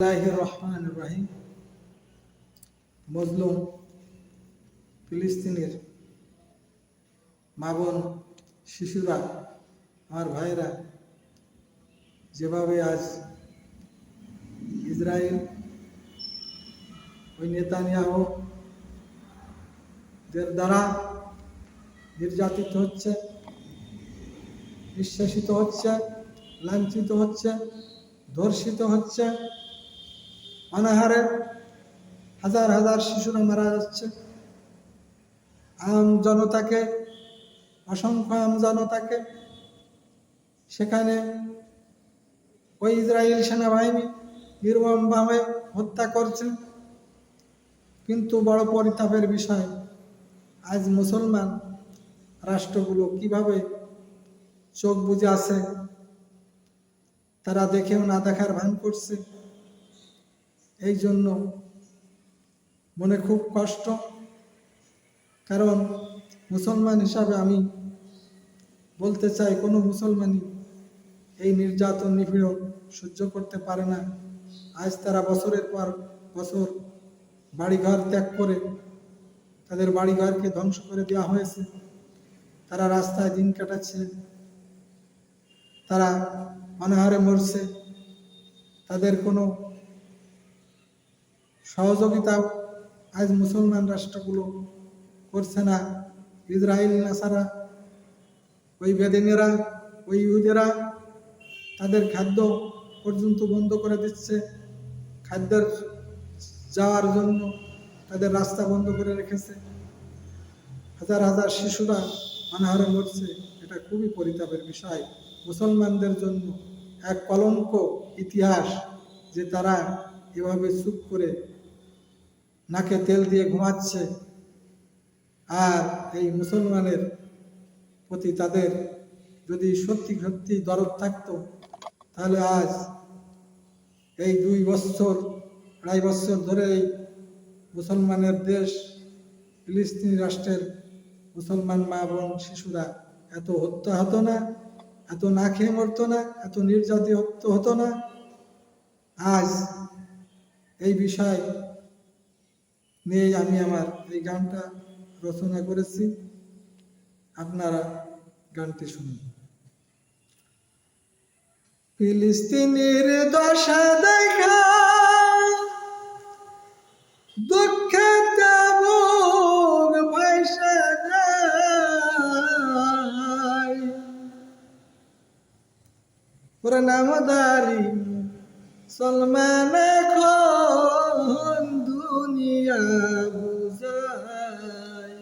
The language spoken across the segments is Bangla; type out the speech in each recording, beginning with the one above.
রহিম। মজলুম ফিলিস্তিনের মা বোন, শিশুরা, আমার ভাইরা যেভাবে আজ ইসরায়েল ওই নেতানিয়াহু দের দ্বারা নির্যাতিত হচ্ছে, নিঃশেষিত হচ্ছে, লাঞ্ছিত হচ্ছে, ধর্ষিত হচ্ছে, অনাহারে হাজার হাজার শিশুরা মারা যাচ্ছে। আম জনতাকে, অসংখ্য আম জনতাকে সেখানে ওই ইসরায়েল সেনাবাহিনী নির্মমভাবে হত্যা করছে। কিন্তু বড় পরিতাপের বিষয়, আজ মুসলমান রাষ্ট্রগুলো কিভাবে চোখ বুজে আছে, তারা দেখেও না দেখার ভান করছে। এই জন্য মনে খুব কষ্ট, কারণ মুসলমান হিসাবে আমি বলতে চাই, কোনো মুসলমানই এই নির্যাতন নিপীড়ন সহ্য করতে পারে না। আজ তারা বছরের পর বছর বাড়িঘর ত্যাগ করে, তাদের বাড়িঘরকে ধ্বংস করে দেওয়া হয়েছে। তারা রাস্তায় দিন কাটাচ্ছে, তারা অনাহারে মরছে। তাদের কোনো সহযোগিতাও আজ মুসলমান রাষ্ট্রগুলো করছে না। ইসরায়েল নাসারা, ওই বেদিনেরা, ওই ইহুদেরা তাদের খাদ্য পর্যন্ত বন্ধ করে দিচ্ছে। খাদ্যের যাওয়ার জন্য তাদের রাস্তা বন্ধ করে রেখেছে। হাজার হাজার শিশুরা অনাহারে মরছে। এটা খুবই পরিতাপের বিষয়। মুসলমানদের জন্য এক কলঙ্ক ইতিহাস যে তারা এভাবে চুপ করে নাকে তেল দিয়ে ঘুমাচ্ছে। আর এই মুসলমানের প্রতি তাদের যদি সত্যি সত্যি দরদ থাকতো, তাহলে আজ এই 2 বছর 2.5 বছর ধরে এই মুসলমানের দেশ ফিলিস্তিনি রাষ্ট্রের মুসলমান মা বোন শিশুরা এত হত্যা হতো না, এত না খেয়ে মরতো না, এত নির্যাতিত হতো না। আজ এই বিষয় নিয়ে আমি আমার এই গানটা রচনা করেছি। আপনারা গানটি শুনুন। ফিলিস্তিনের দশা দেখা দুঃখে বুক ভাইসা যায়, ওরা নামদারি সলমান এখন দুনিয়া বুঝায়।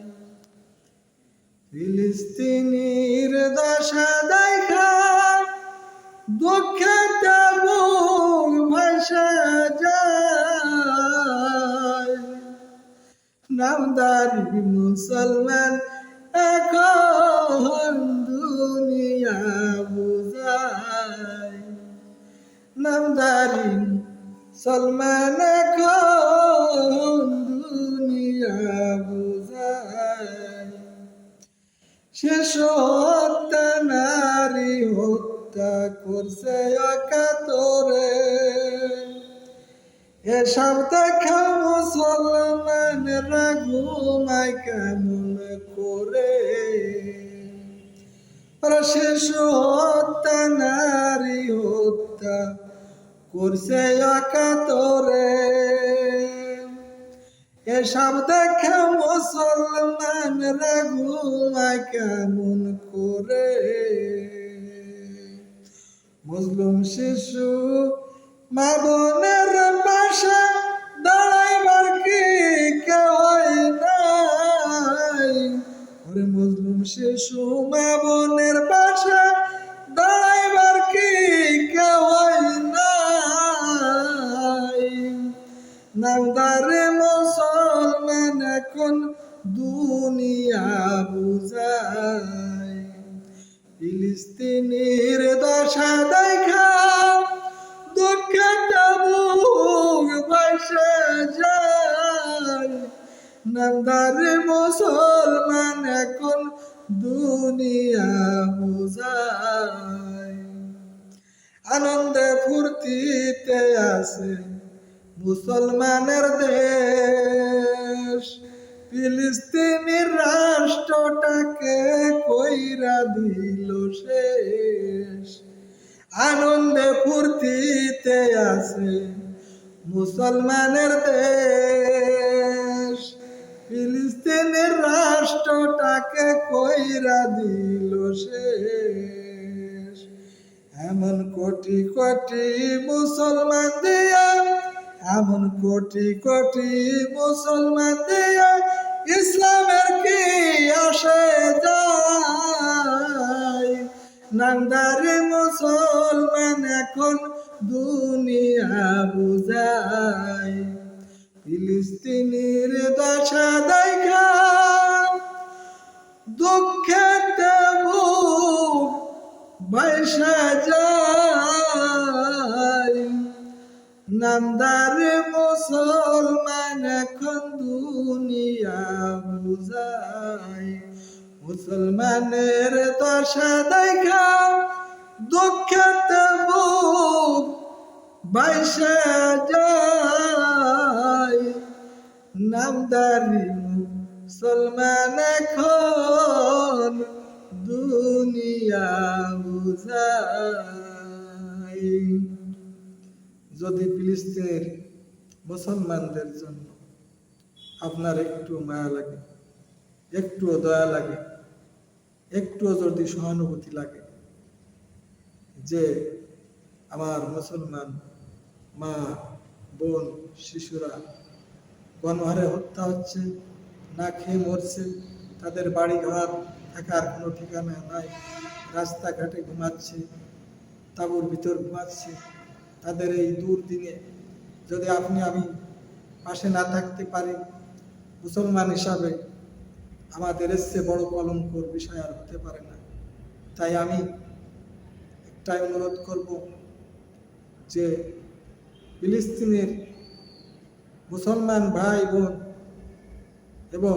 ফিলিস্তিনির দশা দেখা দুঃখে বুক ভাসা যায়, নামদারি মুসলমান এখন দুনিয়া বুঝায়। নামদারি সলমান এখন দুনিয়া বুঝায়। শেষ হত্যা নারী হত্যা করছে একাতরে, এসব দেখা মুসলমানরা ঘুমায় কেমন করে। শেষ হত্যা নারী হত্যা করছে একাতরে, এসব দেখে মুসলমানরা ঘুমায় কেমন করে। মজলুম শিশু মা বোনের পাশে দাঁড়াইবার কি কেউ নাই। ওরে মজলুম শিশু মা বোনের পাশে দাঁড়াইবার কি কেউ নাই। নামদারে মুসলমান এখন দুনিয়া বুঝায়। ফিলিস্তিনির দশা দেখা দুঃখে বুক ভাসা যায়, নামদারে মুসলমান এখন দুনিয়া বুঝায়। আনন্দে ফুর্তিতে আছে মুসলমানের দেশ ফিলিস্তিনের রাষ্ট্রটাকে কইরা দিল শেষ। আনন্দে ফুর্তিতে আছে মুসলমানের দেশ, ফিলিস্তিনের রাষ্ট্রটাকে কইরা দিল শেষ। এমন কোটি কোটি মুসলমান দিয়া, এমন কোটি কোটি মুসলমান দিয়া ইসলামের কি আসে যায়। নামদারি মুসলমান এখন দুনিয়া বুঝায়। ফিলিস্তিনির দশা দেখা দুঃখেতে বুক বাইসা যায়। নামদারি মুসলমান এখন দুনিয়া বুঝায়। মুসলমানের দশা দেখা দুঃখেতে বুক বাইসা যায়। নামদারি মুসলমান এখন দুনিয়া বুঝায়। যদি ফিলিস্তিনের মুসলমানদের জন্য আপনার একটু মায়া লাগে, একটুও দয়া লাগে, একটুও যদি সহানুভূতি লাগে যে আমার মুসলমান মা বোন শিশুরা গণহারে হত্যা হচ্ছে, না খেয়ে মরছে, তাদের বাড়ি ঘর থাকার কোনো ঠিকানা নাই, রাস্তাঘাটে ঘুমাচ্ছে, তাঁবুর ভিতর ঘুমাচ্ছে, তাদের এই দুর্দিনে যদি আপনি আমি পাশে না থাকতে পারি, মুসলমান হিসাবে আমাদের এসে বড় কলঙ্কর বিষয় আর হতে পারে না। তাই আমি একটাই অনুরোধ করব যে ফিলিস্তিনের মুসলমান ভাই বোন এবং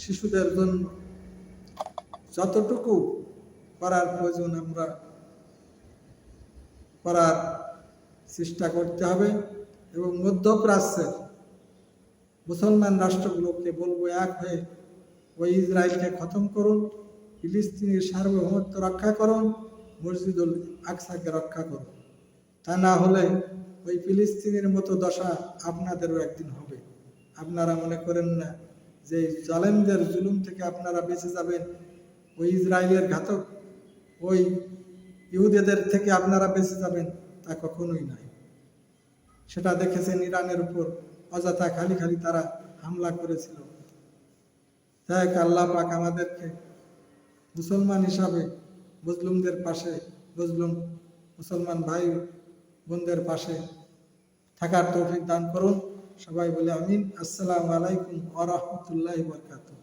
শিশুদের জন্য যতটুকু করার প্রয়োজন আমরা করার চেষ্টা করতে হবে। এবং মধ্যপ্রাচ্যের মুসলমান রাষ্ট্রগুলোকে বলবো এক হয়ে ওই ইসরায়েলকে খতম করুন, ফিলিস্তিনের সার্বভৌমত্ব রক্ষা করুন, মসজিদুল আকসাকে রক্ষা করুন। তা না হলে ওই ফিলিস্তিনের মতো দশা আপনাদেরও একদিন হবে। আপনারা মনে করেন না যে জালেমদের জুলুম থেকে আপনারা বেঁচে যাবেন, ওই ইসরায়েলের ঘাতক ওই ইহুদিদের থেকে আপনারা বেঁচে যাবেন, তা কখনোই নয়। সেটা দেখেছেন ইরানের উপর অযথা খালি খালি তারা হামলা করেছিল। তাই আল্লাহ পাক আমাদেরকে মুসলমান হিসাবে মুসলিমদের পাশে, মুসলমান ভাই বোনদের পাশে থাকার তৌফিক দান করুন। সবাই বলে আমিন। আসসালামু আলাইকুম ওয়া রাহমাতুল্লাহি ওয়া বারাকাতুহু।